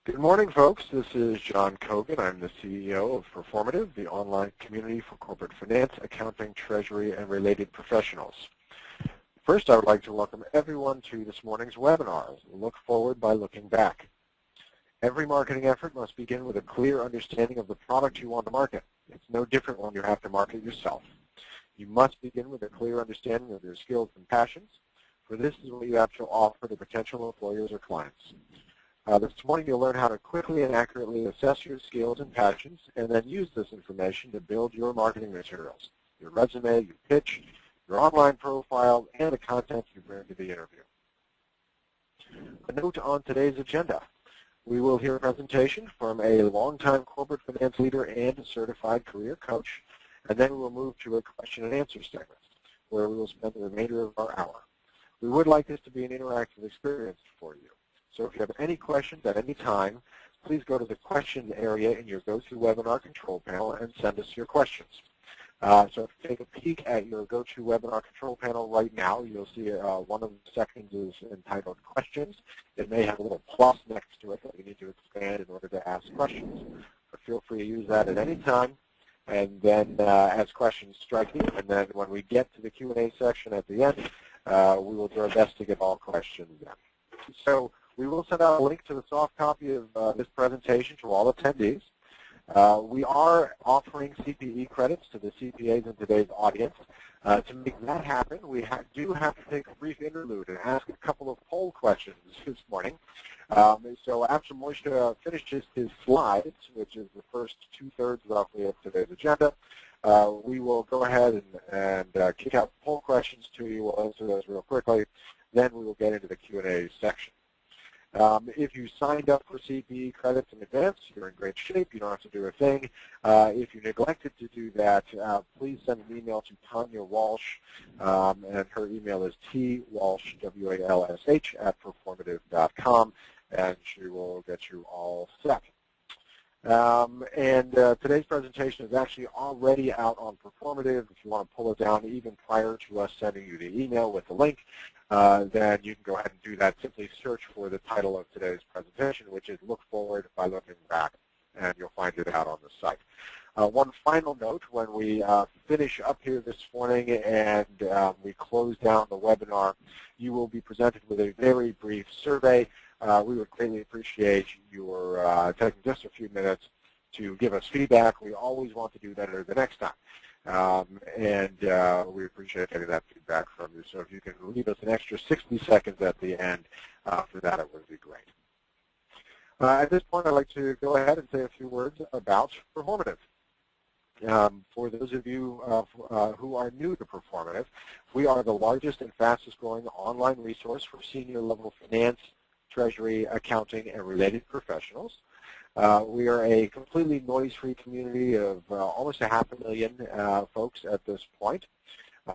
Good morning, folks. This is John Kogan. I'm the CEO of Proformative, the online community for corporate finance, accounting, treasury, and related professionals. First, I would like to welcome everyone to this morning's webinar, Look Forward by Looking Back. Every marketing effort must begin with a clear understanding of the product you want to market. It's no different when you have to market yourself. You must begin with a clear understanding of your skills and passions, for this is what you have to offer to potential employers or clients. This morning you'll learn how to quickly and accurately assess your skills and passions and then use this information to build your marketing materials, your resume, your pitch, your online profile, and the content you bring to the interview. A note on today's agenda. We will hear a presentation from a longtime corporate finance leader and certified career coach, and then we will move to a question and answer segment where we will spend the remainder of our hour. We would like this to be an interactive experience for you. So if you have any questions at any time, please go to the questions area in your GoToWebinar control panel and send us your questions. So if you take a peek at your GoToWebinar control panel right now, you'll see one of the sections is entitled Questions. It may have a little plus next to it that you need to expand in order to ask questions. But feel free to use that at any time, and then as questions strike you. And then when we get to the Q&A section at the end, we will do our best to get all questions in. So we will send out a link to the soft copy of this presentation to all attendees. We are offering CPE credits to the CPAs in today's audience. To make that happen, we do have to take a brief interlude and ask a couple of poll questions this morning. So after Moshe finishes his slides, which is the first two-thirds roughly of today's agenda, we will go ahead and kick out poll questions to you. We'll answer those real quickly. Then we will get into the Q&A section. If you signed up for CPE credits in advance, you're in great shape. You don't have to do a thing. If you neglected to do that, please send an email to Tanya Walsh, and her email is twalsh, W-A-L-S-H, @proformative.com, and she will get you all set. Today's presentation is actually already out on Proformative. If you want to pull it down even prior to us sending you the email with the link, then you can go ahead and do that. Simply search for the title of today's presentation, which is Look Forward by Looking Back, and you'll find it out on the site. One final note, when we finish up here this morning and we close down the webinar, you will be presented with a very brief survey. We would greatly appreciate your taking just a few minutes to give us feedback. We always want to do better the next time. We appreciate getting that feedback from you. So if you can leave us an extra 60 seconds at the end for that, it would be great. At this point, I'd like to go ahead and say a few words about Proformative. For those of you who are new to Proformative, we are the largest and fastest growing online resource for senior level finance, treasury, accounting, and related professionals. We are a completely noise-free community of almost 500,000 folks at this point.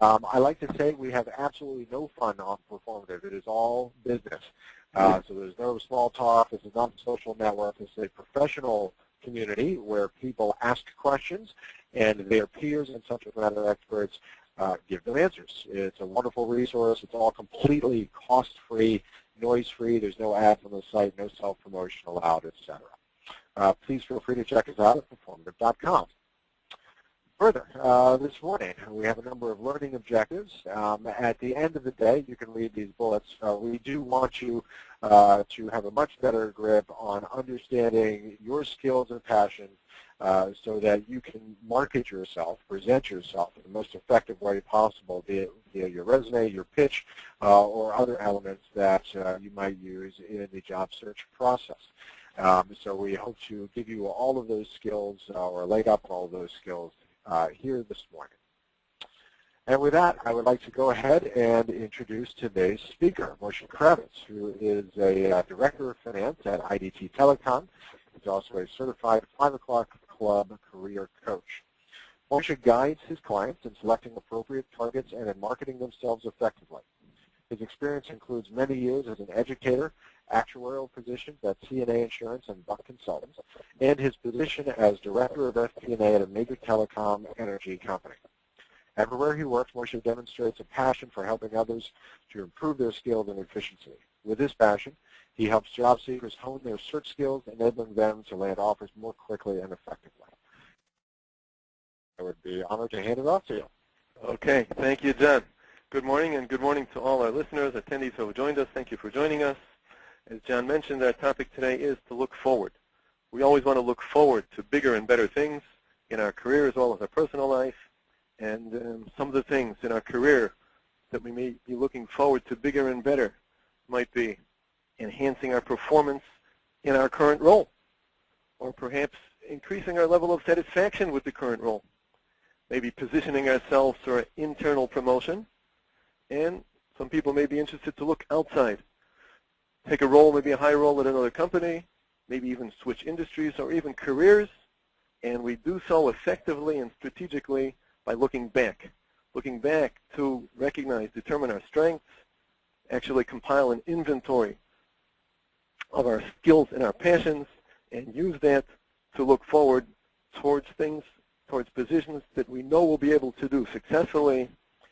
I like to say we have absolutely no fun on Proformative. It is all business. So there's no small talk. This is not a social network. This is a professional community where people ask questions and their peers and subject matter experts give them answers. It's a wonderful resource. It's all completely cost-free, noise-free. There's no ads on the site, no self-promotion allowed, etc. Please feel free to check us out at proformative.com. Further, this morning we have a number of learning objectives. At the end of the day, you can read these bullets. We do want you to have a much better grip on understanding your skills and passions so that you can market yourself, present yourself in the most effective way possible, be it via your resume, your pitch, or other elements that you might use in the job search process. So we hope to give you all of those skills or lay up all of those skills here this morning. And with that, I would like to go ahead and introduce today's speaker, Moshe Kravitz, who is a Director of Finance at IDT Telecom. He's also a certified 5 O'Clock Club career coach. Moshe guides his clients in selecting appropriate targets and in marketing themselves effectively. His experience includes many years as an educator, actuarial positions at CNA Insurance and Buck Consultants, and his position as Director of FP&A at a major telecom energy company. Everywhere he works, Moshe demonstrates a passion for helping others to improve their skills and efficiency. With this passion, He helps job seekers hone their search skills, enabling them to land offers more quickly and effectively. I would be honored to hand it off to you. Okay, thank you, John. Good morning, and good morning to all our listeners, attendees who have joined us. Thank you for joining us. As John mentioned, our topic today is to look forward. We always want to look forward to bigger and better things in our career as well as our personal life. And some of the things in our career that we may be looking forward to bigger and better might be enhancing our performance in our current role, or perhaps increasing our level of satisfaction with the current role, maybe positioning ourselves for an internal promotion, and some people may be interested to look outside, take a role, maybe a high role at another company, maybe even switch industries or even careers, and we do so effectively and strategically by looking back to recognize, determine our strengths, actually compile an inventory of our skills and our passions, and use that to look forward towards things, towards positions that we know we'll be able to do successfully,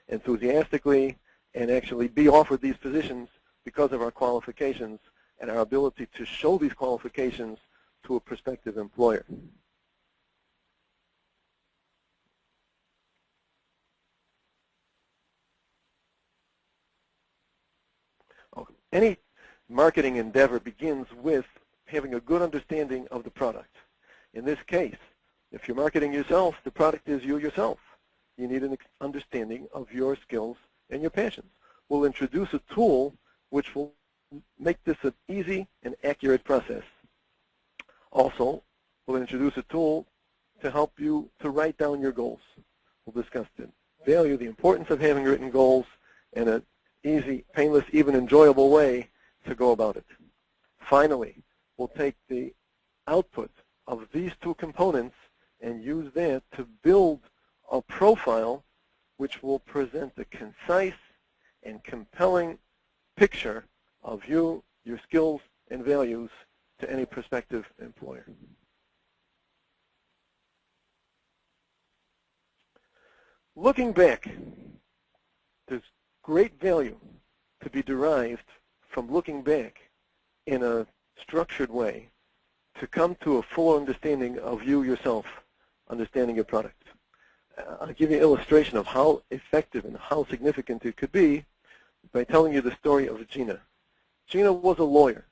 enthusiastically, and actually be offered these positions because of our qualifications and our ability to show these qualifications to a prospective employer. Any marketing endeavor begins with having a good understanding of the product. In this case, if you're marketing yourself, the product is you yourself. You need an understanding of your skills and your passions. We'll introduce a tool which will make this an easy and accurate process. Also, we'll introduce a tool to help you to write down your goals. We'll discuss the value, the importance of having written goals, and an easy, painless, even enjoyable way to go about it. Finally, we'll take the output of these two components and use that to build a profile which will present a concise and compelling picture of you, your skills, and values to any prospective employer. Looking back, there's great value to be derived from looking back in a structured way to come to a full understanding of you yourself, understanding your product. I'll give you an illustration of how effective and how significant it could be by telling you the story of Gina. Gina was a lawyer.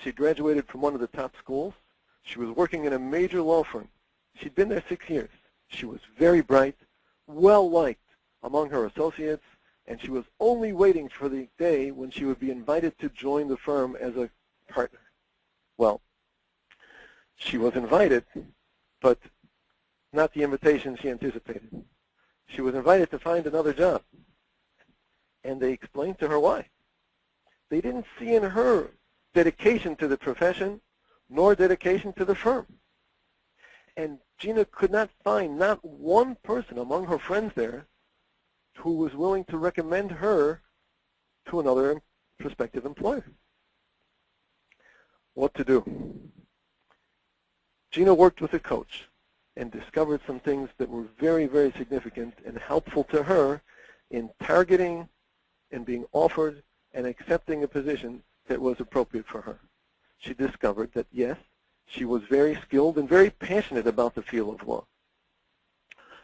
She graduated from one of the top schools. She was working in a major law firm. She'd been there 6 years. She was very bright, well-liked among her associates, and she was only waiting for the day when she would be invited to join the firm as a partner. Well, she was invited, but not the invitation she anticipated. She was invited to find another job, and they explained to her why. They didn't see in her dedication to the profession nor dedication to the firm. And Gina could not find not one person among her friends there who was willing to recommend her to another prospective employer. What to do? Gina worked with a coach and discovered some things that were very, very significant and helpful to her in targeting and being offered and accepting a position that was appropriate for her. She discovered that, yes, she was very skilled and very passionate about the field of law.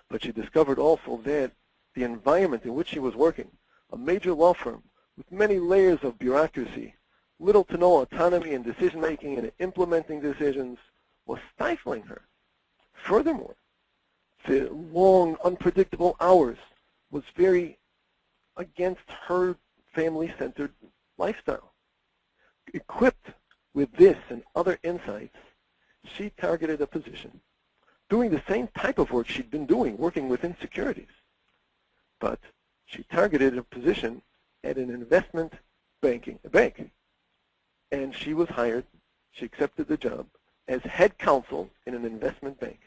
But she discovered also that the environment in which she was working, a major law firm with many layers of bureaucracy, little to no autonomy in decision-making and implementing decisions, was stifling her. Furthermore, the long, unpredictable hours was very against her family-centered lifestyle. Equipped with this and other insights, she targeted a position, doing the same type of work she'd been doing, working within securities. But she targeted a position at an investment bank. And she was hired, she accepted the job, as head counsel in an investment bank.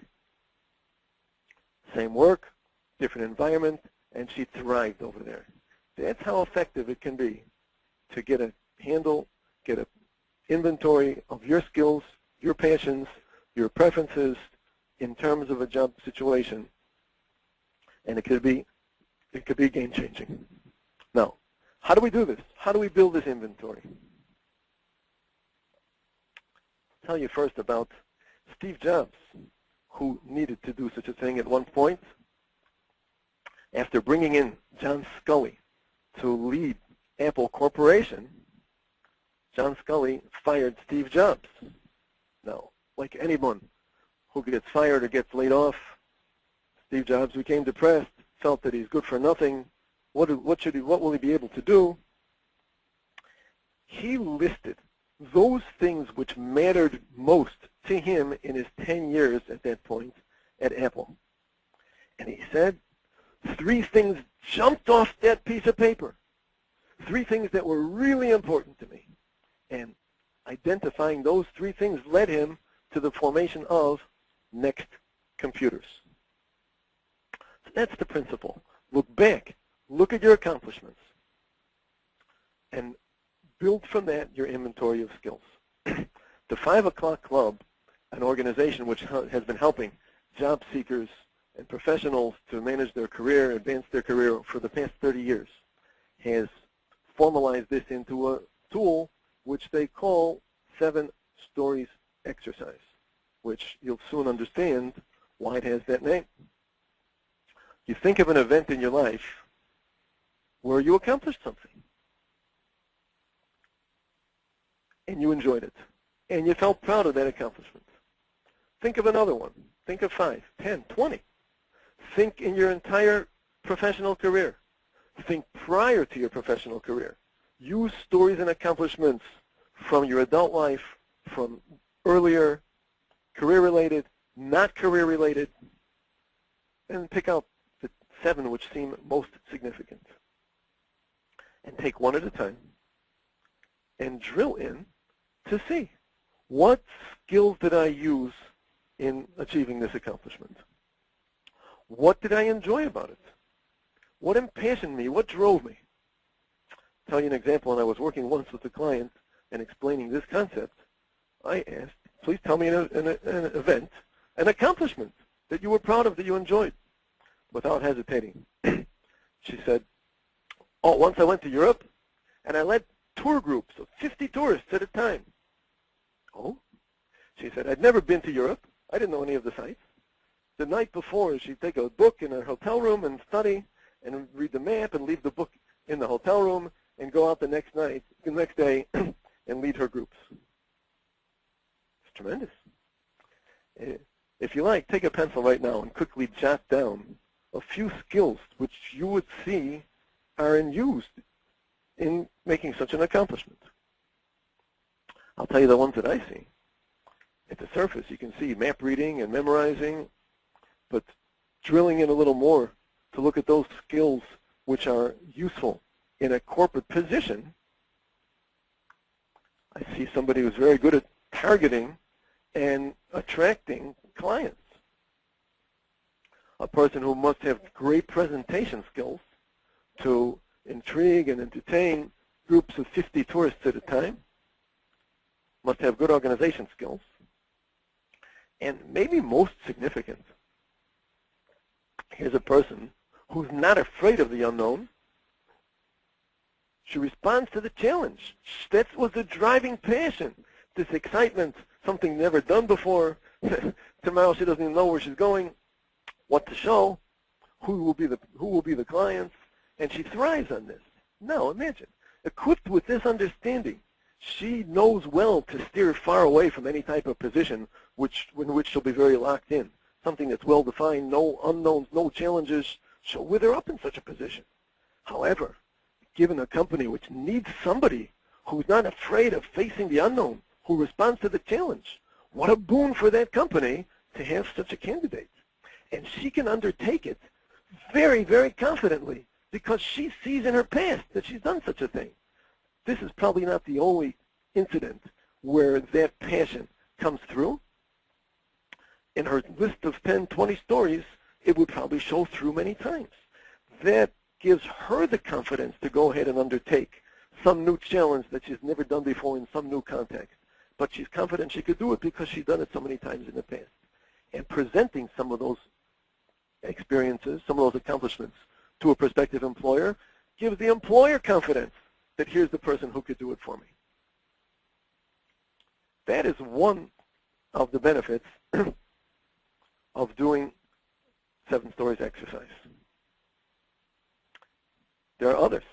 Same work, different environment, and she thrived over there. That's how effective it can be to get a handle, get an inventory of your skills, your passions, your preferences in terms of a job situation. And it could be game-changing. Now, how do we do this? How do we build this inventory? tell you first about Steve Jobs, who needed to do such a thing at one point. After bringing in John Sculley to lead Apple Corporation, John Sculley fired Steve Jobs. Now, like anyone who gets fired or gets laid off, Steve Jobs became depressed, felt that he's good for nothing. What will he be able to do? He listed those things which mattered most to him in his 10 years at that point at Apple. And he said, 3 things jumped off that piece of paper. 3 things that were really important to me. And identifying those 3 things led him to the formation of Next Computers. So that's the principle. Look back. Look at your accomplishments. And build from that your inventory of skills. The 5 O'Clock Club, an organization which has been helping job seekers and professionals to manage their career, advance their career for the past 30 years, has formalized this into a tool which they call 7 Stories Exercise, which you'll soon understand why it has that name. You think of an event in your life where you accomplished something, and you enjoyed it, and you felt proud of that accomplishment. Think of another one. Think of 5, 10, 20. Think in your entire professional career. Think prior to your professional career. Use stories and accomplishments from your adult life, from earlier, career-related, not career-related, and pick out the 7 which seem most significant. And take one at a time and drill in to see what skills did I use in achieving this accomplishment. What did I enjoy about it? What impassioned me? What drove me? I'll tell you an example. When I was working once with a client and explaining this concept, I asked, please tell me an event, an accomplishment that you were proud of, that you enjoyed. Without hesitating, she said, oh, once I went to Europe and I led tour groups of 50 tourists at a time. Oh? She said, I'd never been to Europe. I didn't know any of the sites. The night before, she'd take a book in her hotel room and study and read the map and leave the book in the hotel room and go out the next day and lead her groups. It's tremendous. If you like, take a pencil right now and quickly jot down a few skills which you would see are used in making such an accomplishment. I'll tell you the ones that I see. At the surface, you can see map reading and memorizing, but drilling in a little more to look at those skills which are useful in a corporate position, I see somebody who's very good at targeting and attracting clients. A person who must have great presentation skills to intrigue and entertain groups of 50 tourists at a time, must have good organization skills, and maybe most significant, here's a person who's not afraid of the unknown. She responds to the challenge. That was the driving passion, this excitement, something never done before. Tomorrow she doesn't even know where she's going, what to show, who will be the clients, and she thrives on this. Now imagine, equipped with this understanding, she knows well to steer far away from any type of position in which she'll be very locked in. Something that's well-defined, no unknowns, no challenges. She'll wither up in such a position. However, given a company which needs somebody who's not afraid of facing the unknown, who responds to the challenge, what a boon for that company to have such a candidate. And she can undertake it very, very confidently because she sees in her past that she's done such a thing. This is probably not the only incident where that passion comes through. In her list of 10, 20 stories, it would probably show through many times. That gives her the confidence to go ahead and undertake some new challenge that she's never done before in some new context. But she's confident she could do it because she's done it so many times in the past. And presenting some of those experiences, some of those accomplishments to a prospective employer gives the employer confidence that here's the person who could do it for me. That is one of the benefits of doing 7 stories exercise. There are others.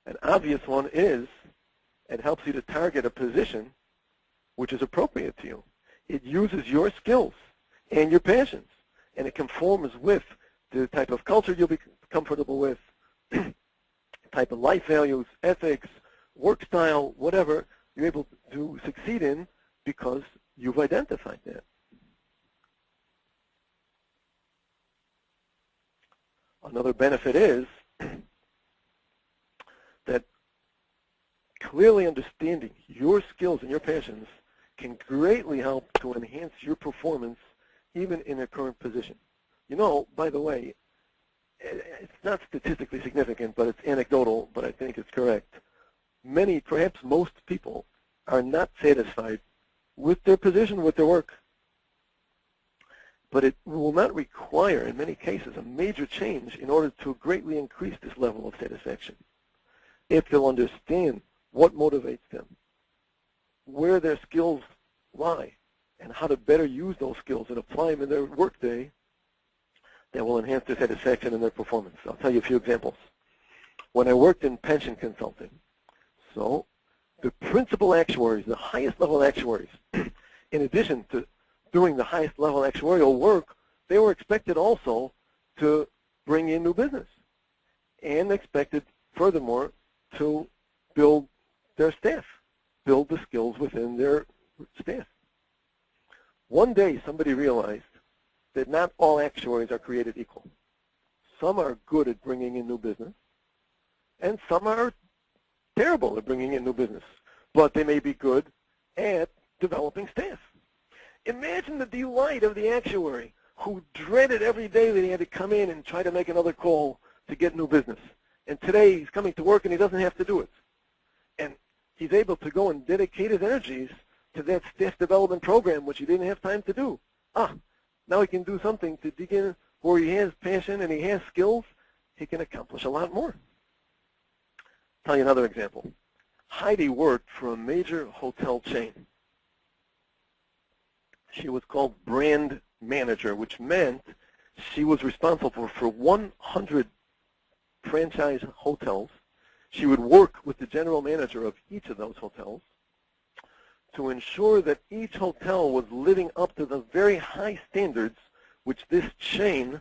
An obvious one is it helps you to target a position which is appropriate to you. It uses your skills and your passions, and it conforms with the type of culture you'll be comfortable with, type of life values, ethics, work style, whatever you're able to succeed in because you've identified that. Another benefit is that clearly understanding your skills and your passions can greatly help to enhance your performance even in a current position. You know, by the way, it's not statistically significant, but it's anecdotal, but I think it's correct. Many, perhaps most people, are not satisfied with their position, with their work. But it will not require, in many cases, a major change in order to greatly increase this level of satisfaction. If they'll understand what motivates them, where their skills lie, and how to better use those skills and apply them in their workday, that will enhance their satisfaction and their performance. I'll tell you a few examples. When I worked in pension consulting, so the principal actuaries, the highest level actuaries, in addition to doing the highest level actuarial work, they were expected also to bring in new business and expected, furthermore, to build their staff, build the skills within their staff. One day, somebody realized that not all actuaries are created equal. Some are good at bringing in new business, and some are terrible at bringing in new business, but they may be good at developing staff. Imagine the delight of the actuary who dreaded every day that he had to come in and try to make another call to get new business. And today he's coming to work and he doesn't have to do it. And he's able to go and dedicate his energies to that staff development program, which he didn't have time to do. Now he can do something to dig in where he has passion and he has skills. He can accomplish a lot more. I'll tell you another example. Heidi worked for a major hotel chain. She was called brand manager, which meant she was responsible for 100 franchise hotels. She would work with the general manager of each of those hotels to ensure that each hotel was living up to the very high standards which this chain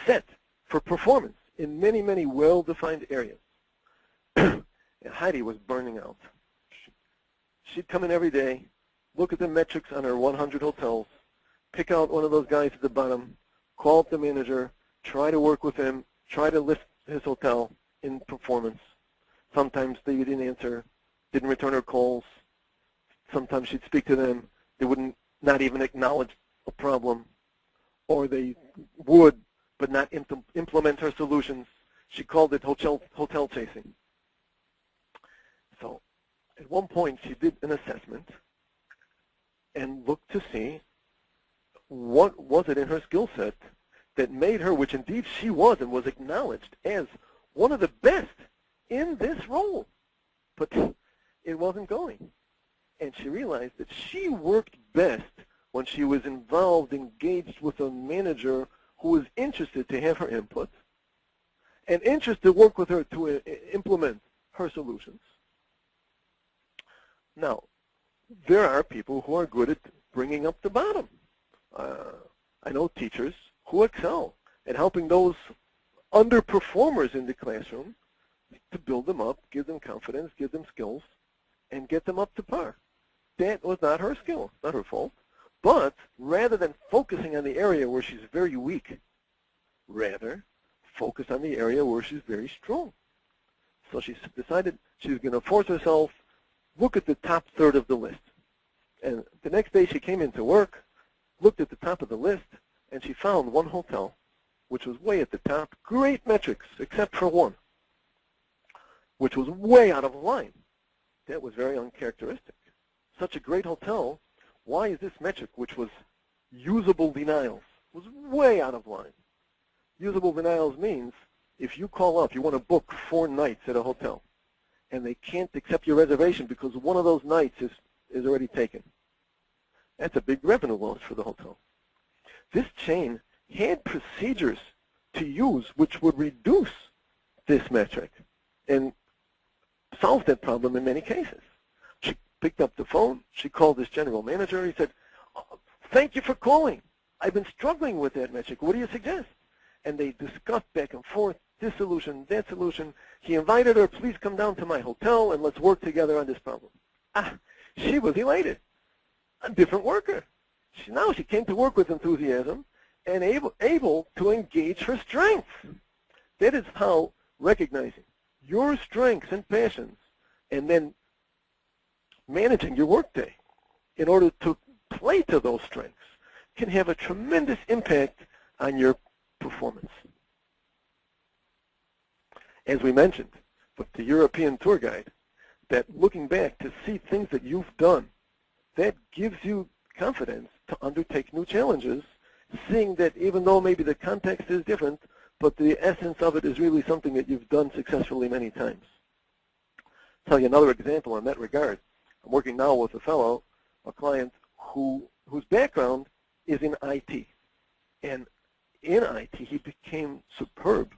set for performance in many, many well-defined areas. And Heidi was burning out. She'd come in every day, look at the metrics on her 100 hotels, pick out one of those guys at the bottom, call up the manager, try to work with him, try to lift his hotel in performance. Sometimes they didn't answer, didn't return her calls. Sometimes she'd speak to them, they wouldn't not even acknowledge a problem, or they would but not implement her solutions. She called it hotel chasing. So at one point she did an assessment and looked to see what was it in her skill set that made her, which indeed she was and was acknowledged as one of the best in this role, but it wasn't going. And she realized that she worked best when she was involved, engaged with a manager who was interested to have her input and interested to work with her to implement her solutions. Now, there are people who are good at bringing up the bottom. I know teachers who excel at helping those underperformers in the classroom to build them up, give them confidence, give them skills, and get them up to par. That was not her skill, not her fault. But rather than focusing on the area where she's very weak, rather focus on the area where she's very strong. So she decided she was going to force herself, look at the top third of the list. And the next day she came into work, looked at the top of the list, and she found one hotel, which was way at the top, great metrics, except for one, which was way out of line. That was very uncharacteristic. Such a great hotel, why is this metric, which was usable denials, was way out of line? Usable denials means if you call up, you want to book 4 nights at a hotel, and they can't accept your reservation because one of those nights is already taken. That's a big revenue loss for the hotel. This chain had procedures to use which would reduce this metric and solve that problem in many cases. She picked up the phone. She called this general manager. He said, "Thank you for calling. I've been struggling with that metric. What do you suggest?" And they discussed back and forth, this solution, that solution. He invited her, "Please come down to my hotel and let's work together on this problem." She was elated. A different worker. Now she came to work with enthusiasm and able to engage her strengths. That is how recognizing your strengths and passions and then managing your workday in order to play to those strengths can have a tremendous impact on your performance. As we mentioned with the European tour guide, that looking back to see things that you've done, that gives you confidence to undertake new challenges, seeing that even though maybe the context is different, but the essence of it is really something that you've done successfully many times. I'll tell you another example in that regard. I'm working now with a client whose background is in IT. And in IT, he became superb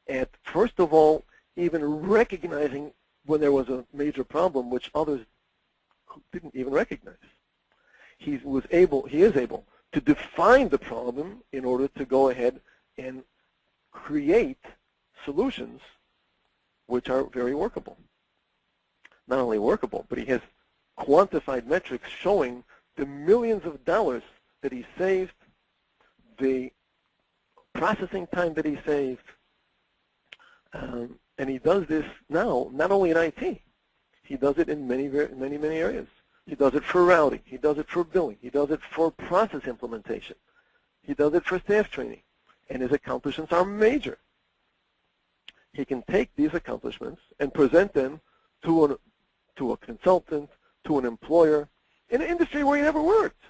at, first of all, even recognizing when there was a major problem which others didn't even recognize. He is able to define the problem in order to go ahead and create solutions which are very workable. Not only workable, but he has quantified metrics showing the millions of dollars that he saved, the processing time that he saved, and he does this now not only in IT. He does it in many areas. He does it for routing. He does it for billing. He does it for process implementation. He does it for staff training. And his accomplishments are major. He can take these accomplishments and present them to a consultant, to an employer, in an industry where he never worked.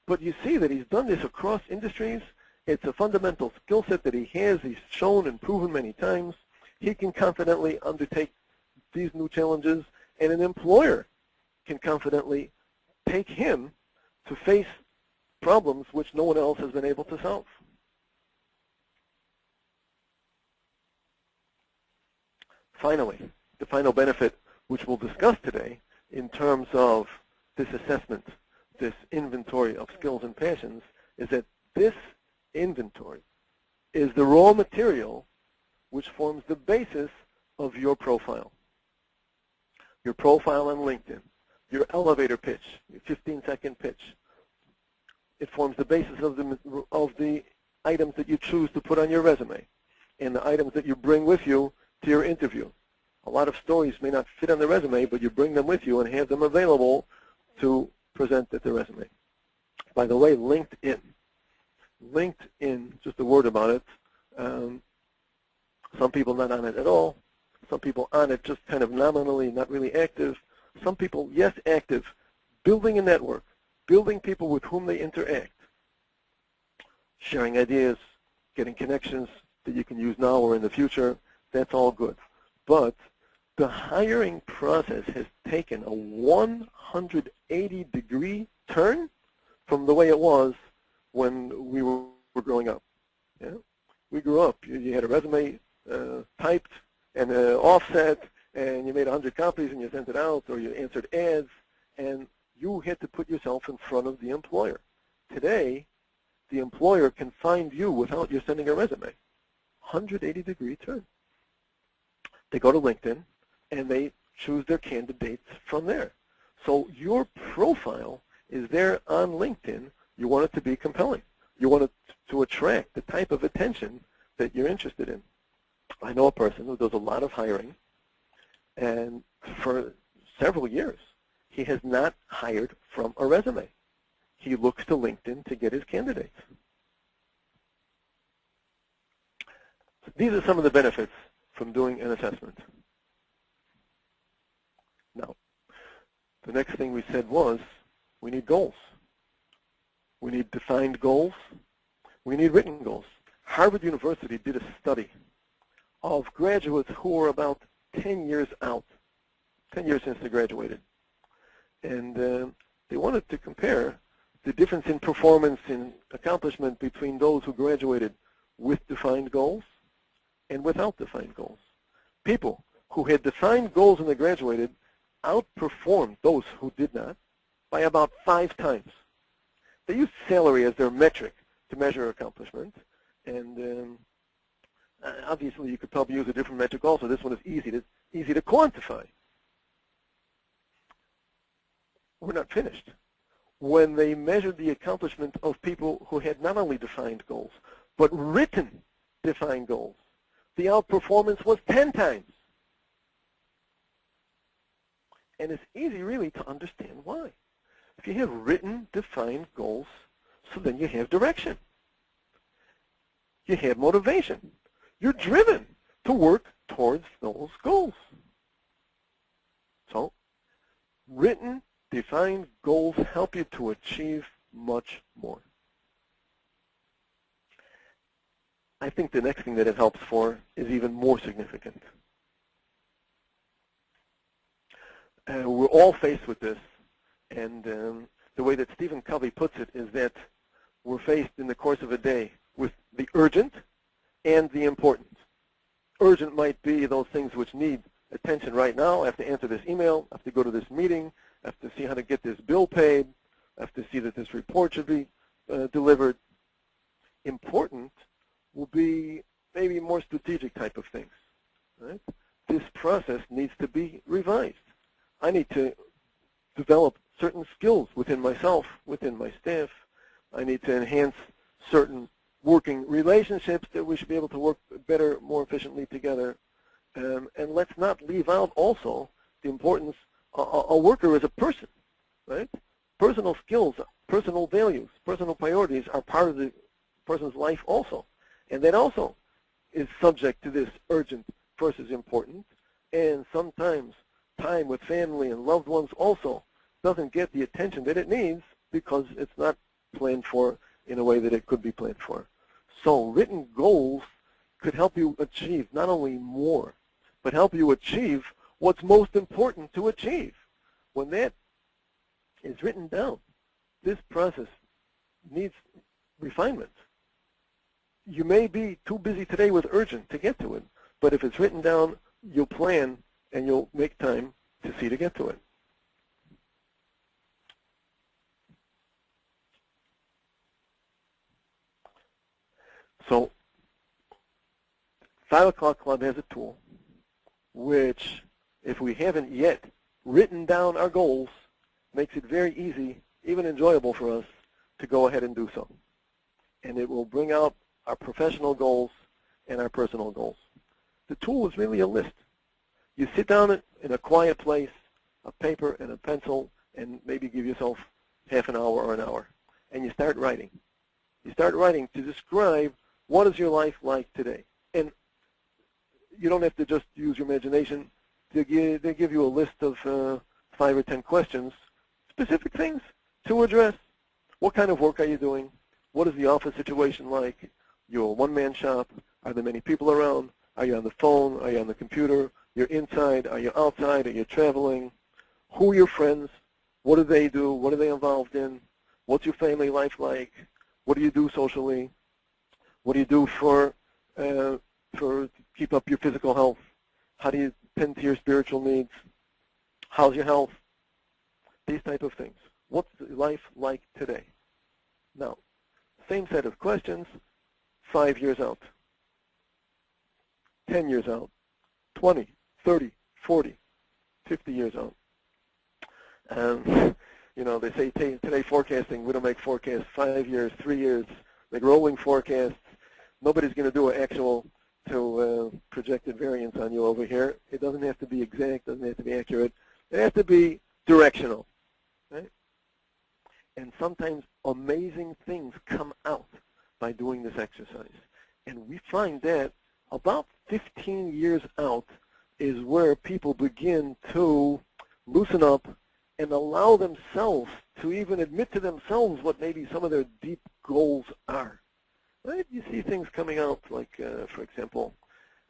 But you see that he's done this across industries. It's a fundamental skill set that he has. He's shown and proven many times. He can confidently undertake these new challenges, and an employer can confidently take him to face problems which no one else has been able to solve. Finally, the final benefit which we'll discuss today in terms of this assessment, this inventory of skills and passions, is that this inventory is the raw material which forms the basis of your profile. Your profile on LinkedIn, your elevator pitch, your 15-second pitch. It forms the basis of the items that you choose to put on your resume and the items that you bring with you to your interview. A lot of stories may not fit on the resume, but you bring them with you and have them available to present at the resume. By the way, LinkedIn, just a word about it, some people not on it at all, some people on it just kind of nominally, not really active. Some people, yes, active, building a network, building people with whom they interact, sharing ideas, getting connections that you can use now or in the future. That's all good. But the hiring process has taken a 180-degree turn from the way it was when we were growing up. Yeah? We grew up. You had a resume typed and offset, and you made 100 copies and you sent it out, or you answered ads, and you had to put yourself in front of the employer. Today, the employer can find you without you sending a resume. 180-degree turn. They go to LinkedIn, and they choose their candidates from there. So your profile is there on LinkedIn. You want it to be compelling. You want it to attract the type of attention that you're interested in. I know a person who does a lot of hiring, and for several years, he has not hired from a resume. He looks to LinkedIn to get his candidates. So these are some of the benefits from doing an assessment. Now, the next thing we said was we need goals. We need defined goals. We need written goals. Harvard University did a study of graduates who were about 10 years out, 10 years since they graduated. And they wanted to compare the difference in performance, in accomplishment between those who graduated with defined goals and without defined goals. People who had defined goals when they graduated outperformed those who did not by about 5 times. They used salary as their metric to measure accomplishment, and obviously you could probably use a different metric also. This one is easy to quantify. We're not finished. When they measured the accomplishment of people who had not only defined goals, but written defined goals, the outperformance was 10 times. And it's easy really to understand why. If you have written defined goals, so then you have direction. You have motivation. You're driven to work towards those goals. So, written defined goals help you to achieve much more. I think the next thing that it helps for is even more significant. We're all faced with this, and the way that Stephen Covey puts it is that we're faced in the course of a day with the urgent and the important. Urgent might be those things which need attention right now. I have to answer this email, I have to go to this meeting, I have to see how to get this bill paid, I have to see that this report should be delivered. Important will be maybe more strategic type of things. Right? This process needs to be revised. I need to develop certain skills within myself, within my staff. I need to enhance certain working relationships that we should be able to work better, more efficiently together. And let's not leave out also the importance a worker is a person, right? Personal skills, personal values, personal priorities are part of the person's life also. And that also is subject to this urgent versus important. And sometimes time with family and loved ones also doesn't get the attention that it needs because it's not planned for in a way that it could be planned for. So written goals could help you achieve not only more, but help you achieve what's most important to achieve. When that is written down, this process needs refinement. You may be too busy today with urgent to get to it, but if it's written down, you'll plan and you'll make time to see to get to it. So 5 O'Clock Club has a tool which, if we haven't yet written down our goals, makes it very easy, even enjoyable for us, to go ahead and do so. And it will bring out our professional goals and our personal goals. The tool is really a list. You sit down in a quiet place, a paper and a pencil, and maybe give yourself half an hour or an hour, and you start writing. You start writing to describe what is your life like today. And you don't have to just use your imagination. They give you a list of 5 or 10 questions, specific things to address. What kind of work are you doing? What is the office situation like? You're a one-man shop. Are there many people around? Are you on the phone? Are you on the computer? You're inside. Are you outside? Are you traveling? Who are your friends? What do they do? What are they involved in? What's your family life like? What do you do socially? What do you do for keep up your physical health? How do you tend to your spiritual needs? How's your health? These type of things. What's life like today? Now, same set of questions, 5 years out, 10 years out, 20, 30, 40, 50 years out. You know, they say today forecasting, we don't make forecasts 5 years, 3 years, make rolling forecasts. Nobody's going to do an actual to projected variance on you over here. It doesn't have to be exact, doesn't have to be accurate. It has to be directional, right? And sometimes amazing things come out by doing this exercise. And we find that about 15 years out is where people begin to loosen up and allow themselves to even admit to themselves what maybe some of their deep goals are. Right? You see things coming out like, for example,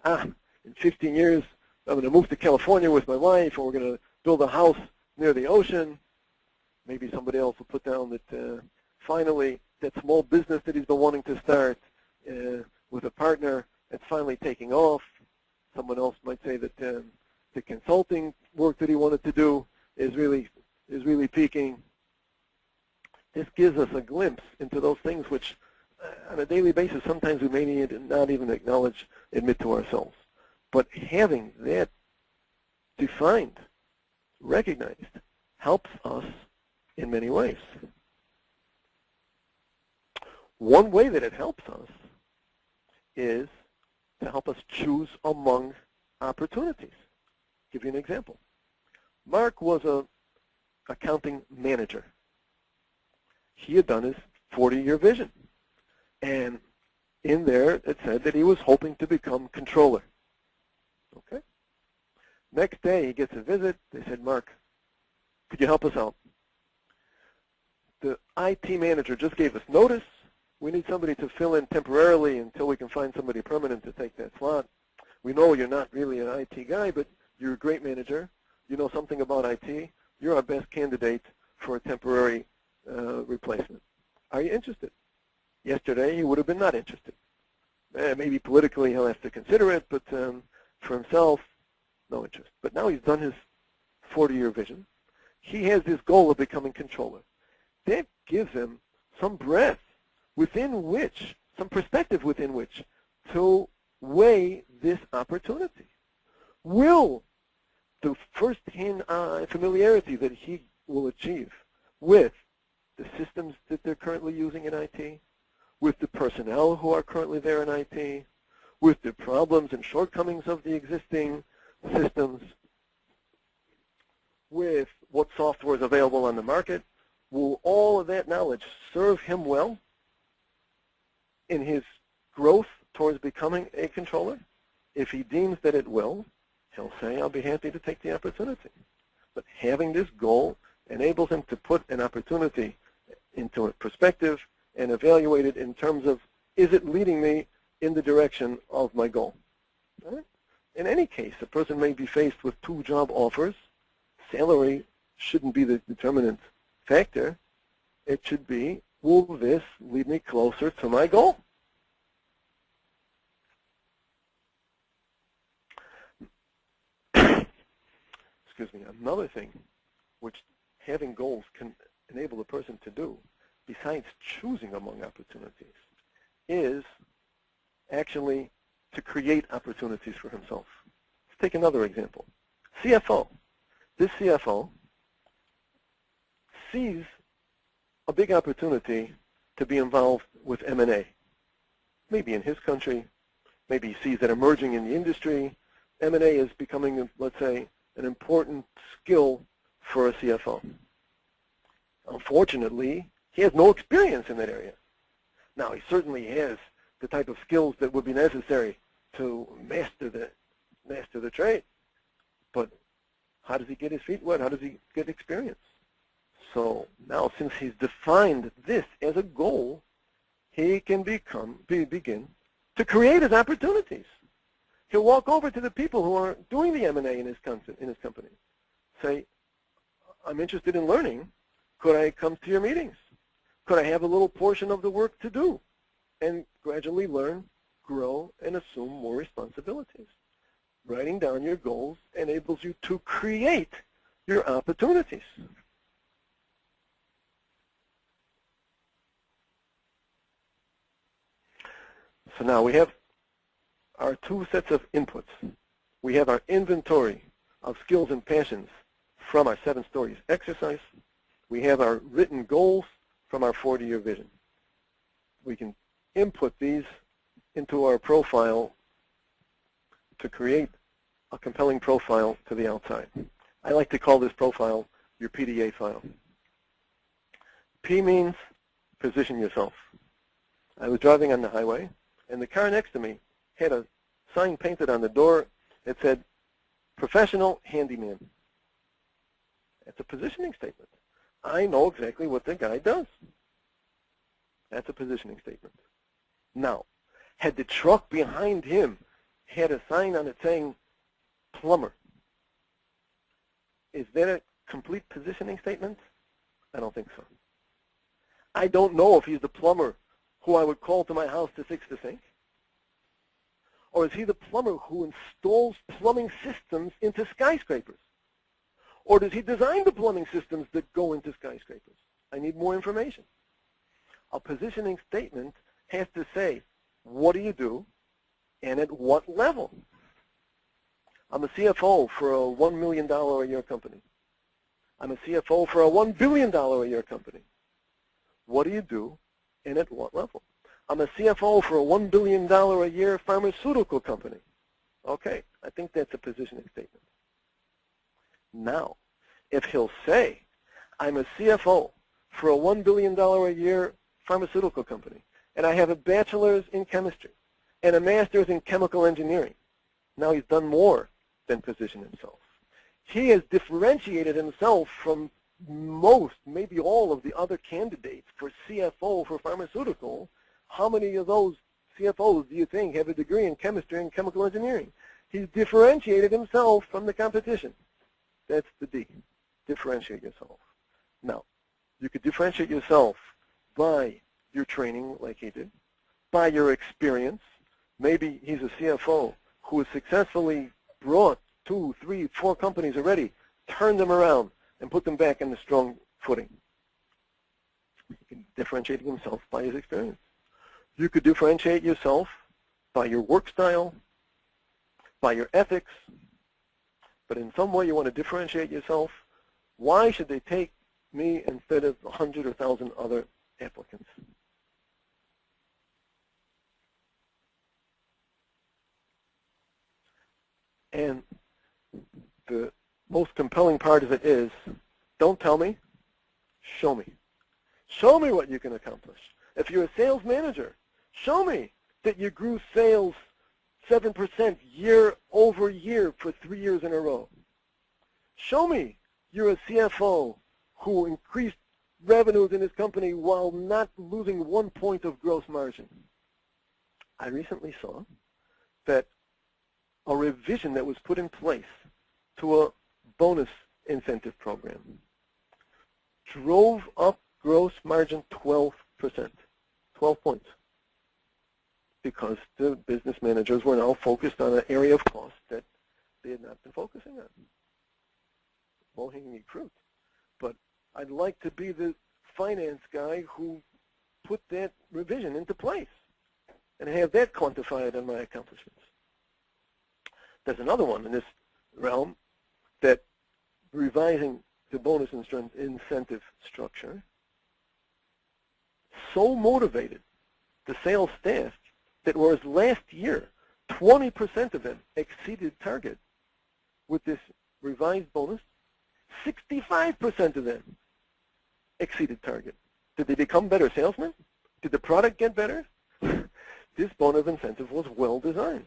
in 15 years, I'm going to move to California with my wife, or we're going to build a house near the ocean. Maybe somebody else will put down that finally, that small business that he's been wanting to start with a partner, it's finally taking off. Someone else might say that the consulting work that he wanted to do is really peaking. This gives us a glimpse into those things which, on a daily basis, sometimes we may not even admit to ourselves. But having that defined, recognized, helps us in many ways. One way that it helps us is to help us choose among opportunities. I'll give you an example. Mark was an accounting manager. He had done his 40-year vision. And in there, it said that he was hoping to become controller. Okay. Next day, he gets a visit. They said, Mark, could you help us out? The IT manager just gave us notice. We need somebody to fill in temporarily until we can find somebody permanent to take that slot. We know you're not really an IT guy, but you're a great manager. You know something about IT. You're our best candidate for a temporary replacement. Are you interested? Yesterday, he would have been not interested. Maybe politically he'll have to consider it, but for himself, no interest. But now he's done his 40-year vision. He has this goal of becoming controller. That gives him some breadth within which, some perspective within which, to weigh this opportunity. Will the first-hand familiarity that he will achieve with the systems that they're currently using in IT, with the personnel who are currently there in IT, with the problems and shortcomings of the existing systems, with what software is available on the market, will all of that knowledge serve him well in his growth towards becoming a controller? If he deems that it will, he'll say, I'll be happy to take the opportunity. But having this goal enables him to put an opportunity into a perspective and evaluate it in terms of, is it leading me in the direction of my goal? Right? In any case, a person may be faced with 2 job offers. Salary shouldn't be the determinant factor. It should be, will this lead me closer to my goal? Excuse me. Another thing which having goals can enable a person to do, besides choosing among opportunities, is actually to create opportunities for himself. Let's take another example. CFO. This CFO sees a big opportunity to be involved with M&A. Maybe in his country, maybe he sees that emerging in the industry. M&A is becoming, let's say, an important skill for a CFO. Unfortunately, he has no experience in that area. Now, he certainly has the type of skills that would be necessary to master the trade. But how does he get his feet wet? How does he get experience? So now, since he's defined this as a goal, he can begin to create his opportunities. He'll walk over to the people who are doing the M&A in his company. Say, I'm interested in learning. Could I come to your meetings? Could I have a little portion of the work to do? And gradually learn, grow, and assume more responsibilities. Writing down your goals enables you to create your opportunities. So now we have our 2 sets of inputs. We have our inventory of skills and passions from our 7 stories exercise. We have our written goals from our 40-year vision. We can input these into our profile to create a compelling profile to the outside. I like to call this profile your PDA file. P means position yourself. I was driving on the highway, and the car next to me had a sign painted on the door that said, professional handyman. That's a positioning statement. I know exactly what the guy does. That's a positioning statement. Now, had the truck behind him had a sign on it saying plumber, is that a complete positioning statement? I don't think so. I don't know if he's the plumber who I would call to my house to fix the sink. Or is he the plumber who installs plumbing systems into skyscrapers? Or does he design the plumbing systems that go into skyscrapers? I need more information. A positioning statement has to say, what do you do and at what level? I'm a CFO for a $1 million a year company. I'm a CFO for a $1 billion a year company. What do you do and at what level? I'm a CFO for a $1 billion a year pharmaceutical company. Okay, I think that's a positioning statement. Now, if he'll say, I'm a CFO for a $1 billion a year pharmaceutical company, and I have a bachelor's in chemistry and a master's in chemical engineering, now he's done more than position himself. He has differentiated himself from most, maybe all of the other candidates for CFO for pharmaceutical. How many of those CFOs do you think have a degree in chemistry and chemical engineering? He's differentiated himself from the competition. That's the D, differentiate yourself. Now, you could differentiate yourself by your training like he did, by your experience. Maybe he's a CFO who has successfully brought 2, 3, 4 companies already, turned them around, and put them back in the strong footing. He can differentiate himself by his experience. You could differentiate yourself by your work style, by your ethics, but in some way you want to differentiate yourself. Why should they take me instead of 100 or 1,000 other applicants? And the most compelling part of it is, don't tell me, show me. Show me what you can accomplish. If you're a sales manager, show me that you grew sales 7% year over year for 3 years in a row. Show me you're a CFO who increased revenues in his company while not losing 1 point of gross margin. I recently saw that a revision that was put in place to a bonus incentive program drove up gross margin 12%, 12 points, because the business managers were now focused on an area of cost that they had not been focusing on. Low-hanging fruit. But I'd like to be the finance guy who put that revision into place and have that quantified in my accomplishments. There's another one in this realm that revising the bonus incentive structure so motivated the sales staff that whereas last year 20% of them exceeded target, with this revised bonus 65% of them exceeded target. Did they become better salesmen? Did the product get better? This bonus incentive was well designed.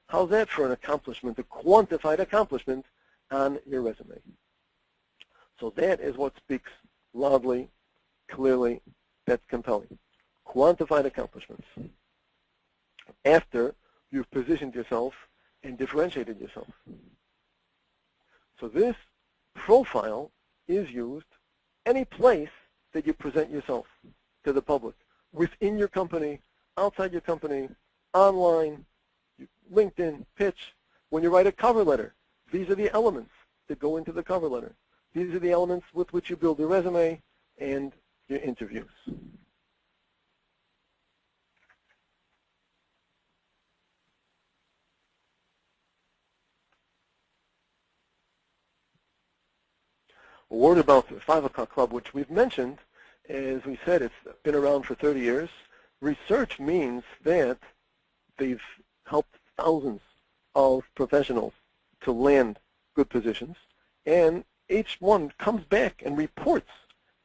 How's that for an accomplishment, a quantified accomplishment on your resume? So that is what speaks loudly, clearly, that's compelling. Quantified accomplishments. After you've positioned yourself and differentiated yourself. So this profile is used any place that you present yourself to the public, within your company, outside your company, online, LinkedIn, pitch. When you write a cover letter, these are the elements that go into the cover letter. These are the elements with which you build your resume and your interviews. A word about the 5 O'Clock Club, which we've mentioned. As we said, it's been around for 30 years. Research means that they've helped thousands of professionals to land good positions, and each one comes back and reports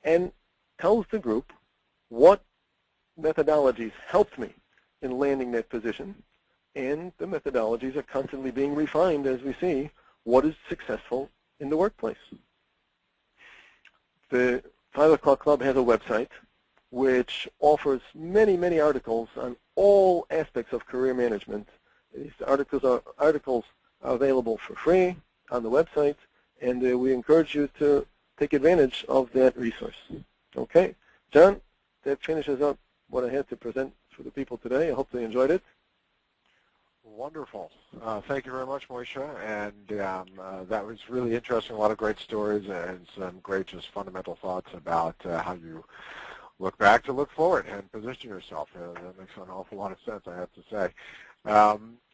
and tells the group what methodologies helped me in landing that position, and the methodologies are constantly being refined as we see what is successful in the workplace. The 5 O'Clock Club has a website which offers many, many articles on all aspects of career management. These articles are available for free on the website, and we encourage you to take advantage of that resource. Okay, John, that finishes up what I had to present for the people today. I hope they enjoyed it. Wonderful. Thank you very much, Moshe. And that was really interesting. A lot of great stories and some great just fundamental thoughts about how you look back to look forward and position yourself. That makes an awful lot of sense, I have to say.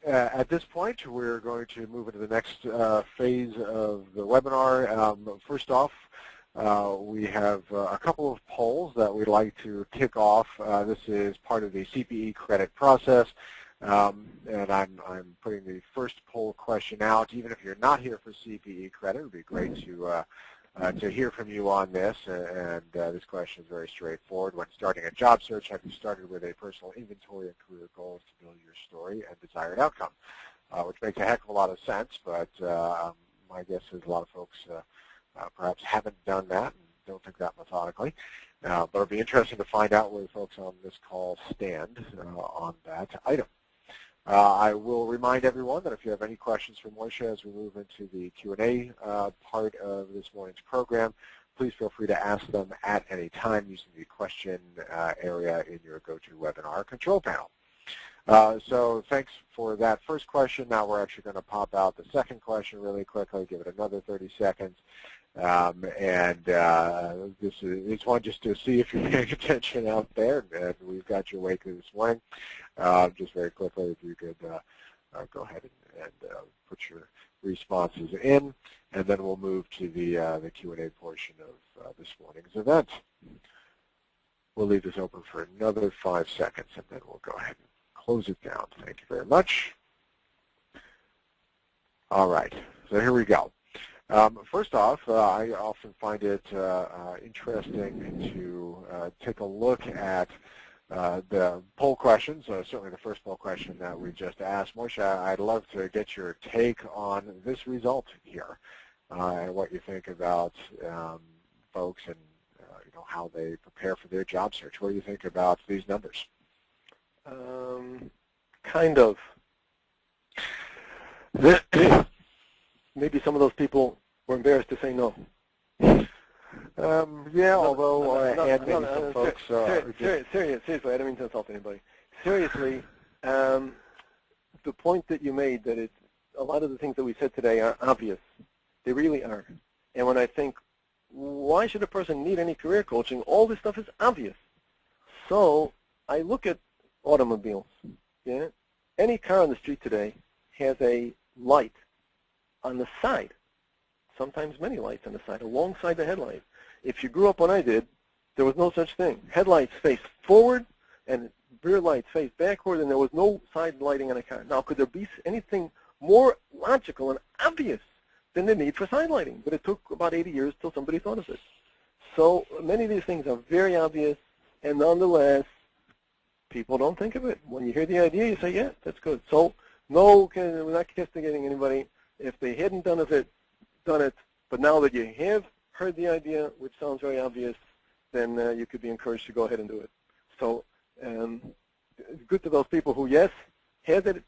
At this point, we're going to move into the next phase of the webinar. First off, we have a couple of polls that we'd like to kick off. This is part of the CPE credit process. And I'm putting the first poll question out. Even if you're not here for CPE credit, it would be great to hear from you on this. And this question is very straightforward. When starting a job search, have you started with a personal inventory and career goals to build your story and desired outcome? Which makes a heck of a lot of sense, but my guess is a lot of folks perhaps haven't done that and don't think that methodically. But it'll be interesting to find out where the folks on this call stand on that item. I will remind everyone that if you have any questions for Moshe as we move into the Q&A part of this morning's program, please feel free to ask them at any time using the question area in your GoToWebinar control panel. So thanks for that first question. Now we're actually going to pop out the second question really quickly, give it another 30 seconds. This is one just to see if you're paying attention out there, and we've got your way through this morning. Just very quickly, if you could go ahead and put your responses in, and then we'll move to the Q&A portion of this morning's event. We'll leave this open for another 5 seconds, and then we'll go ahead and close it down. Thank you very much. All right, so here we go. First off, I often find it interesting to take a look at the poll questions, certainly the first poll question that we just asked. Moshe, I'd love to get your take on this result here and what you think about folks and how they prepare for their job search. What do you think about these numbers? Kind of. Maybe some of those people were embarrassed to say no. Yeah, although maybe some folks... Seriously, I don't mean to insult anybody. Seriously, the point that you made that a lot of the things that we said today are obvious. They really are. And when I think, why should a person need any career coaching? All this stuff is obvious. So I look at automobiles. Yeah? Any car on the street today has a light on the side, sometimes many lights on the side, alongside the headlight. If you grew up when I did, there was no such thing. Headlights faced forward and rear lights faced backward, and there was no side lighting on a car. Now, could there be anything more logical and obvious than the need for side lighting? But it took about 80 years till somebody thought of it. So many of these things are very obvious, and nonetheless, people don't think of it. When you hear the idea, you say, yeah, that's good. So no, we're not castigating anybody. If they hadn't done it, but now that you have heard the idea, which sounds very obvious, then you could be encouraged to go ahead and do it. So good to those people who, yes, had that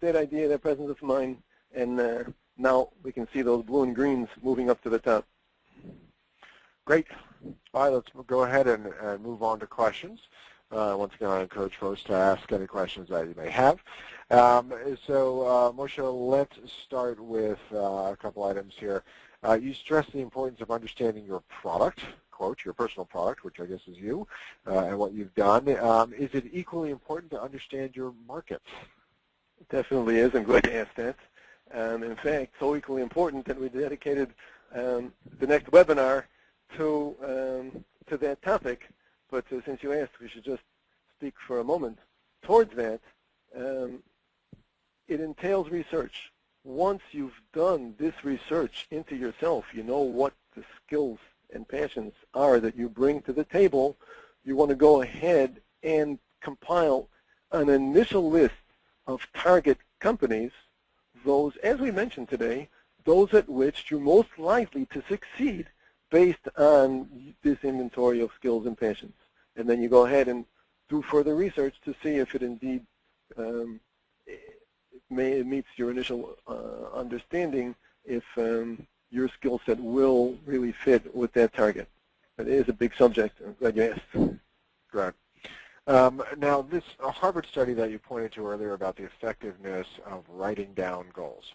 idea, that presence of mind, and now we can see those blue and greens moving up to the top. Great. All right, let's go ahead and move on to questions. Once again, I encourage folks to ask any questions that you may have. Moshe, let's start with a couple items here. You stress the importance of understanding your product, quote, your personal product, which I guess is you, and what you've done. Is it equally important to understand your market? It definitely is. I'm glad you asked that. In fact, so equally important that we dedicated the next webinar to that topic. But since you asked, we should just speak for a moment towards that. It entails research. Once you've done this research into yourself, you know what the skills and passions are that you bring to the table, you want to go ahead and compile an initial list of target companies, those, as we mentioned today, those at which you're most likely to succeed based on this inventory of skills and passions. And then you go ahead and do further research to see if it indeed it meets your initial understanding, if your skill set will really fit with that target. But it is a big subject. I'm glad you asked. Great. Now, this Harvard study that you pointed to earlier about the effectiveness of writing down goals.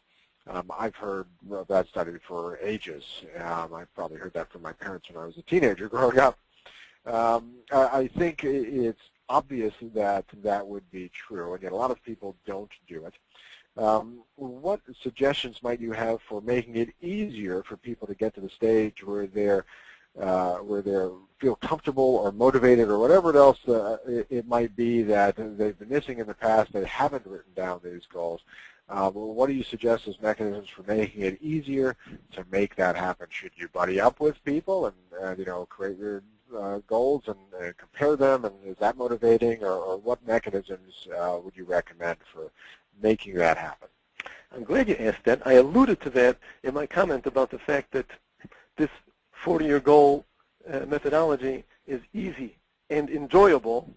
I've heard of that study for ages. I've probably heard that from my parents when I was a teenager growing up. I think it's obvious that that would be true, and yet a lot of people don't do it. What suggestions might you have for making it easier for people to get to the stage where they feel comfortable or motivated or whatever else it might be that they've been missing in the past, they haven't written down these goals? What do you suggest as mechanisms for making it easier to make that happen? Should you buddy up with people and create your goals and compare them, and is that motivating, or what mechanisms would you recommend for making that happen? I'm glad you asked that. I alluded to that in my comment about the fact that this 40-year goal methodology is easy and enjoyable,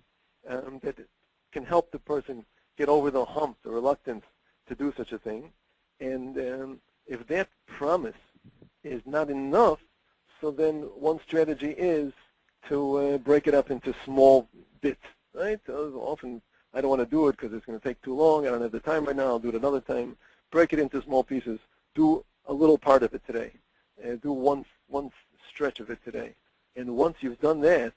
that it can help the person get over the hump, the reluctance to do such a thing. And if that promise is not enough, so then one strategy is to break it up into small bits, right? Often I don't want to do it because it's going to take too long. I don't have the time right now. I'll do it another time. Break it into small pieces. Do a little part of it today. Do one stretch of it today. And once you've done that,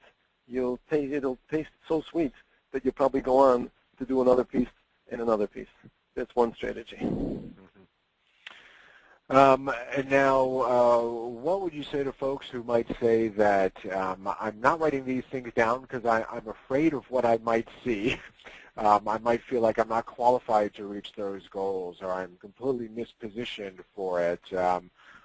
it'll taste so sweet that you'll probably go on to do another piece and another piece. That's one strategy. And now, what would you say to folks who might say that I'm not writing these things down because I'm afraid of what I might see? I might feel like I'm not qualified to reach those goals, or I'm completely mispositioned for it,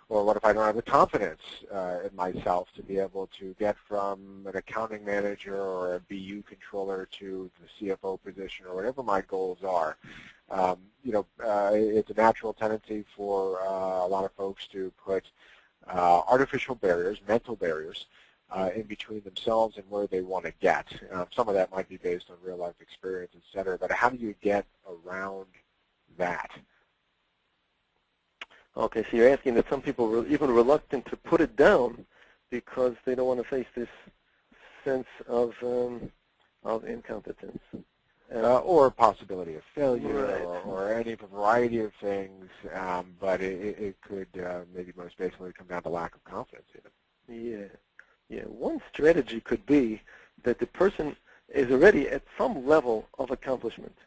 or what if I don't have the confidence in myself to be able to get from an accounting manager or a BU controller to the CFO position, or whatever my goals are. It's a natural tendency for a lot of folks to put artificial barriers, mental barriers, in between themselves and where they want to get. Some of that might be based on real-life experience, et cetera, but how do you get around that? Okay, so you're asking that some people are even reluctant to put it down because they don't want to face this sense of incompetence. Or possibility of failure, right. or any variety of things, but it could maybe most basically come down to lack of confidence even. Yeah. One strategy could be that the person is already at some level of accomplishment.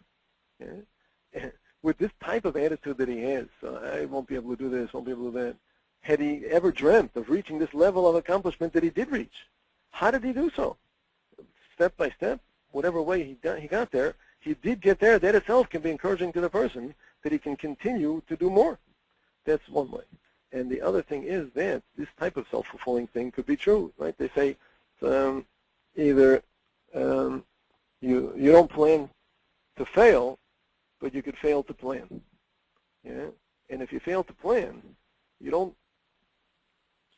Yeah? With this type of attitude that he has, I won't be able to do this, won't be able to do that. Had he ever dreamt of reaching this level of accomplishment that he did reach? How did he do so? Step by step, whatever way he got there, he did get there. That itself can be encouraging to the person that he can continue to do more. That's one way. And the other thing is that this type of self-fulfilling thing could be true, right? They say either you don't plan to fail, but you could fail to plan. Yeah? And if you fail to plan, you don't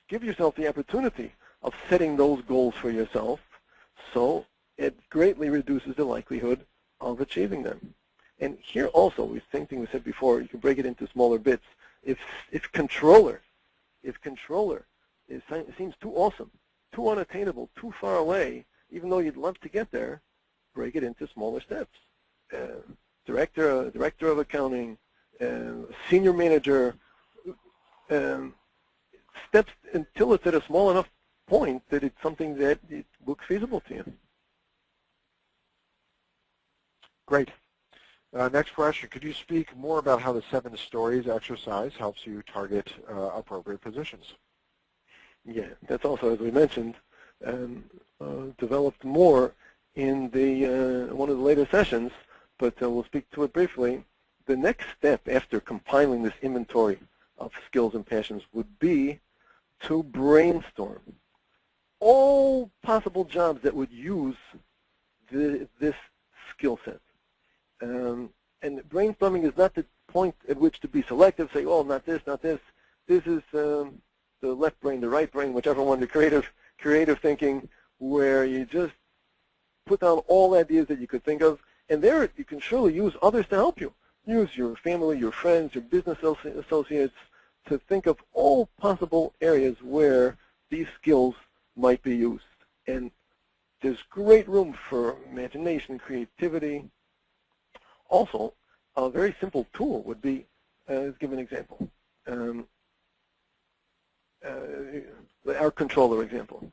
give yourself the opportunity of setting those goals for yourself, so it greatly reduces the likelihood of achieving them. And here also, the same thing we said before, you can break it into smaller bits. If controller seems too awesome, too unattainable, too far away, even though you'd love to get there, break it into smaller steps. Director of accounting, senior manager, steps until it's at a small enough point that it's something that it looks feasible to you. Great. Next question, could you speak more about how the 7 stories exercise helps you target appropriate positions? Yeah, that's also, as we mentioned, developed more in the one of the later sessions, but we'll speak to it briefly. The next step after compiling this inventory of skills and passions would be to brainstorm all possible jobs that would use this skill set. And brainstorming is not the point at which to be selective, say, oh, not this, not this. This is the left brain, the right brain, whichever one, the creative thinking, where you just put down all ideas that you could think of, and there you can surely use others to help you. Use your family, your friends, your business associates to think of all possible areas where these skills might be used. And there's great room for imagination, creativity. Also, a very simple tool would be, let's give an example. Our controller example.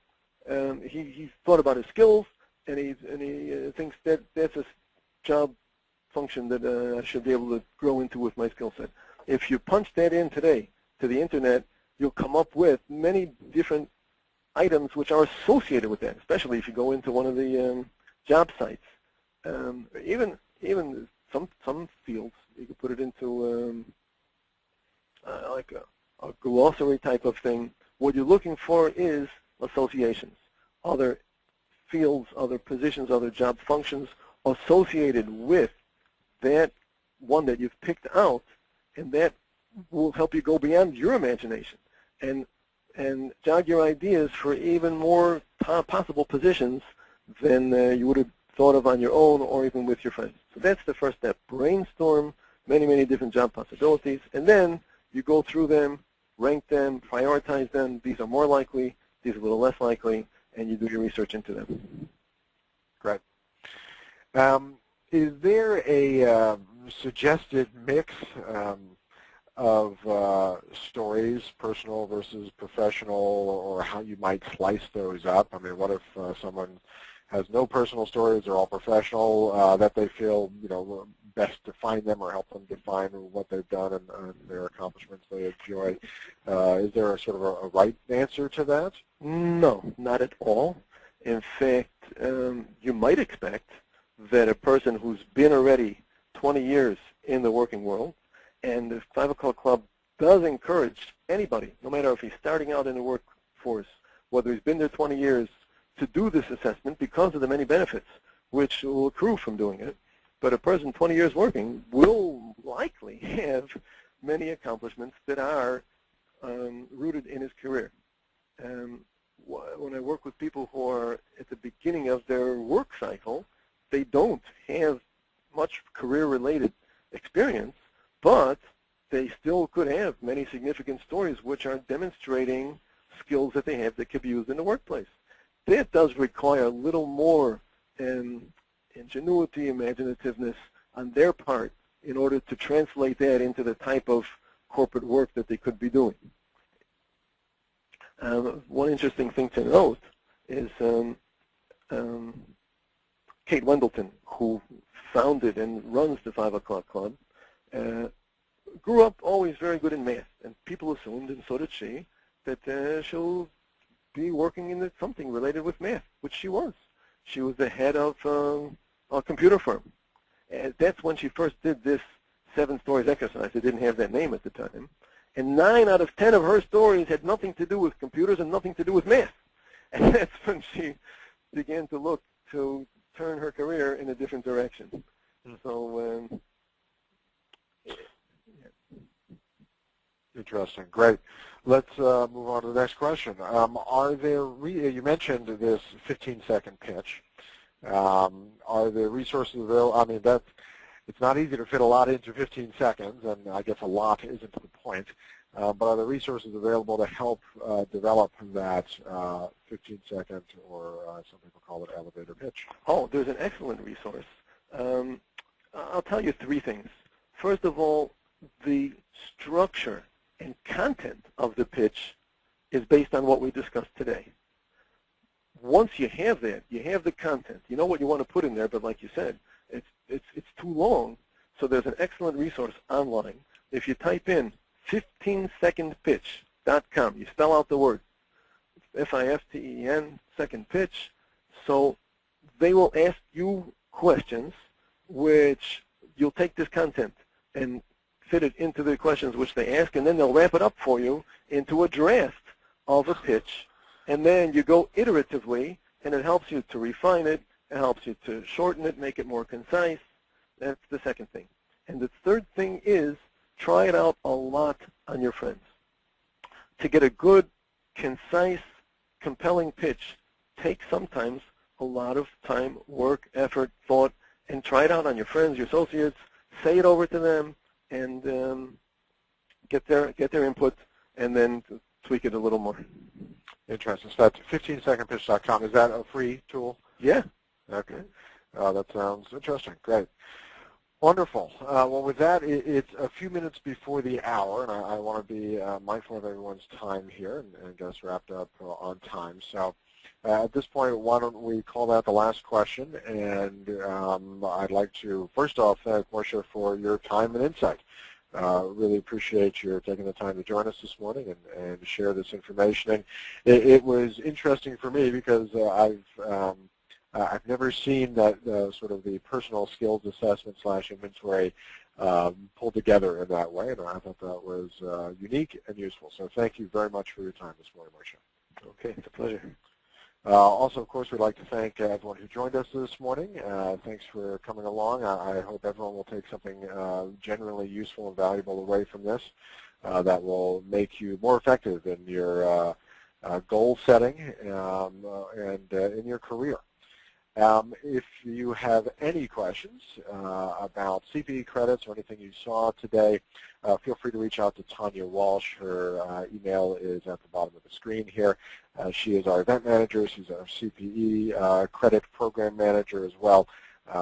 He's thought about his skills, and he thinks that that's a job function that I should be able to grow into with my skill set. If you punch that in today to the internet, you'll come up with many different items which are associated with that, especially if you go into one of the job sites. Even some fields, you can put it into like a glossary type of thing. What you're looking for is associations, other fields, other positions, other job functions associated with that one that you've picked out, and that will help you go beyond your imagination and jog your ideas for even more possible positions than you would have thought of on your own or even with your friends. So that's the first step. Brainstorm many different job possibilities, and then you go through them, rank them, prioritize them. These are more likely, these are a little less likely, and you do your research into them. Great. Is there a suggested mix of stories, personal versus professional, or how you might slice those up? I mean, what if someone has no personal stories, they're all professional, that they feel, best define them or help them define what they've done and their accomplishments they enjoy? Is there a sort of a right answer to that? No, not at all. In fact, you might expect that a person who's been already 20 years in the working world, and the 5 o'clock club does encourage anybody, no matter if he's starting out in the workforce, whether he's been there 20 years, to do this assessment because of the many benefits which will accrue from doing it. But a person 20 years working will likely have many accomplishments that are rooted in his career. When I work with people who are at the beginning of their work cycle, they don't have much career-related experience, but they still could have many significant stories which are demonstrating skills that they have that could be used in the workplace. That does require a little more ingenuity, imaginativeness on their part in order to translate that into the type of corporate work that they could be doing. One interesting thing to note is Kate Wendelton, who founded and runs the 5 o'clock club, grew up always very good in math, and people assumed, and so did she, that she'll be working in something related with math, which she was. She was the head of a computer firm. And that's when she first did this 7 stories exercise. It didn't have that name at the time. And 9 out of 10 of her stories had nothing to do with computers and nothing to do with math. And that's when she began to look to turn her career in a different direction. So, yeah. Interesting. Great. Let's move on to the next question. Are there, you mentioned this 15-second pitch. Are there resources available? I mean, it's not easy to fit a lot into 15 seconds, and I guess a lot isn't the point. But are there resources available to help develop that 15-second, or some people call it elevator pitch? Oh, there's an excellent resource. I'll tell you 3 things. First of all, the structure and content of the pitch is based on what we discussed today. Once you have that, you have the content, you know what you want to put in there, but like you said, it's too long. So there's an excellent resource online. If you type in 15secondpitch.com, you spell out the word, F-I-F-T-E-N, second pitch. So they will ask you questions which you'll take this content and fit it into the questions which they ask, and then they'll wrap it up for you into a draft of a pitch. And then you go iteratively, and it helps you to refine it, it helps you to shorten it, make it more concise. That's the second thing. And the third thing is try it out a lot on your friends. To get a good, concise, compelling pitch takes sometimes a lot of time, work, effort, thought, and try it out on your friends, your associates, say it over to them, and get their input, and then tweak it a little more. Interesting. So that's 15secondpitch.com. Is that a free tool? Yeah. Okay. That sounds interesting. Great. Wonderful. Well, with that, it's a few minutes before the hour, and I want to be mindful of everyone's time here and get us wrapped up on time. So at this point, why don't we call that the last question? And I'd like to, first off, thank Marcia for your time and insight. Really appreciate your taking the time to join us this morning and share this information. And it was interesting for me because I've never seen that sort of the personal skills assessment / inventory pulled together in that way, and I thought that was unique and useful. So thank you very much for your time this morning, Marcia. Okay, it's a pleasure. Also, of course, we'd like to thank everyone who joined us this morning. Thanks for coming along. I hope everyone will take something genuinely useful and valuable away from this that will make you more effective in your goal setting and in your career. If you have any questions about CPE credits or anything you saw today, feel free to reach out to Tanya Walsh. Her email is at the bottom of the screen here. She is our event manager. She's our CPE credit program manager as well,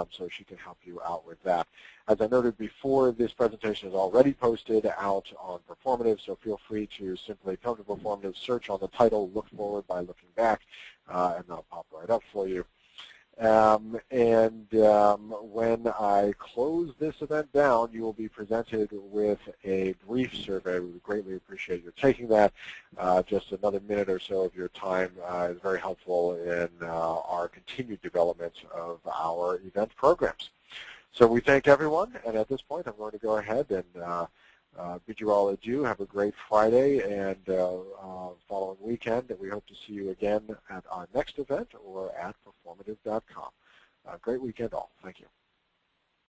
so she can help you out with that. As I noted before, this presentation is already posted out on Proformative, so feel free to simply come to Proformative, search on the title, look forward by looking back, and that'll pop right up for you. When I close this event down, you will be presented with a brief survey. We would greatly appreciate your taking that. Just another minute or so of your time is very helpful in our continued development of our event programs. So we thank everyone, and at this point I'm going to go ahead and bid you all adieu. Have a great Friday and following weekend, and we hope to see you again at our next event or at performative.com. Great weekend all. Thank you.